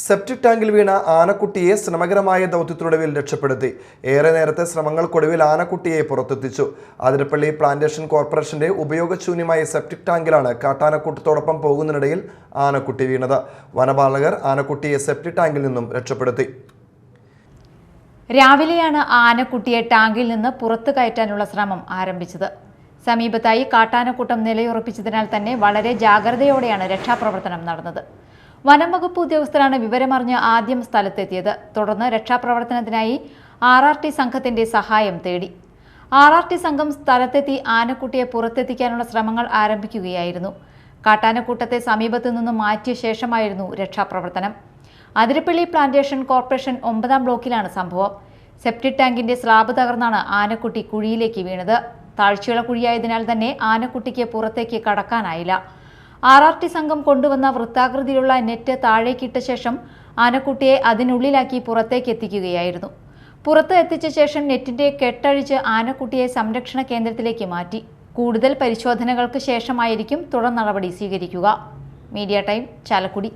Septic ടാങ്കിൽ വീണ ആനക്കുട്ടിയെ ശ്രമകരമായ ദൗത്യത്തിനൊടുവിൽ രക്ഷപ്പെടുത്തി. ഏറെ നേരത്തെ ശ്രമങ്ങൾക്കൊടുവിൽ ആനക്കുട്ടിയെ പുറത്തെത്തിച്ചു. അതിരപ്പള്ളി പ്ലാന്റേഷൻ കോർപ്പറേഷന്റെ ഉപയോഗശൂന്യമായ സെപ്റ്റിക് ടാങ്കിലാണ് കാട്ടാനക്കൂട്ടത്തോടൊപ്പം പോകുന്നതിനിടയിൽ ആനക്കുട്ടി വീണത്. വനപാലകർ ആനക്കുട്ടിയെ സെപ്റ്റിക് ടാങ്കിൽ നിന്നും രക്ഷപ്പെടുത്തി. രാവിലെയാണ് ആനക്കുട്ടിയെ ടാങ്കിൽ നിന്ന് പുറത്തു കയറ്റാനുള്ള ശ്രമം ആരംഭിച്ചത്. സമീപത്തായി കാട്ടാനക്കൂട്ടം നിലയുറപ്പിച്ചതിനാൽ തന്നെ വളരെ ജാഗ്രതയോടെയാണ് രക്ഷാപ്രവർത്തനം നടന്നത്. വനം വകുപ്പ് ഉദ്യോഗസ്ഥരാണ് വിവരമറിഞ്ഞ് ആദ്യം സ്ഥലത്തെത്തിയത്. തുടർന്ന് രക്ഷാപ്രവർത്തനത്തിനായി RRT സംഘത്തിന്റെ സഹായം തേടി. RRT സംഘം സ്ഥലത്തെത്തി ആനക്കുട്ടിയെ പുറത്തെത്തിക്കാനുള്ള ശ്രമങ്ങൾ ആരംഭിക്കുകയായിരുന്നു. കാട്ടാനക്കൂട്ടത്തെ സമീപത്തു നിന്നും മാറ്റിയ ശേഷമായിരുന്നു രക്ഷാപ്രവർത്തനം. അതിരപ്പള്ളി പ്ലാന്റേഷൻ കോർപ്പറേഷൻ 9ാം ബ്ലോക്കിലാണ് സംഭവം. സെപ്റ്റിക് ടാങ്കിന്റെ സ്ലാബ് തകർന്നാണ് ആനക്കുട്ടി കുഴിയിലേക്ക് വീണത്. താഴ്ചയുള്ള കുഴിയായതിനാൽ തന്നെ ആനക്കുട്ടിക്ക് പുറത്തേക്ക് കടക്കാനായില്ല. RRT സംഘം കൊണ്ടുവന്ന വൃത്താകൃതിയിലുള്ള നെറ്റ് താഴേക്കിട്ട ശേഷം ആനക്കുട്ടിയെ അതിനുള്ളിലാക്കി പുറത്തേക്ക് എത്തിക്കുകയായിരുന്നു. പുറത്ത് എത്തിച്ച ശേഷം നെറ്റിന്റെ കെട്ടഴിച്ച് ആനക്കുട്ടിയെ സംരക്ഷണ കേന്ദ്രത്തിലേക്ക് മാറ്റി. കൂടുതൽ പരിശോധനകൾക്ക് ശേഷമായിരിക്കും തുടർ നടപടി സ്വീകരിക്കുക. Media time, Chalakudy.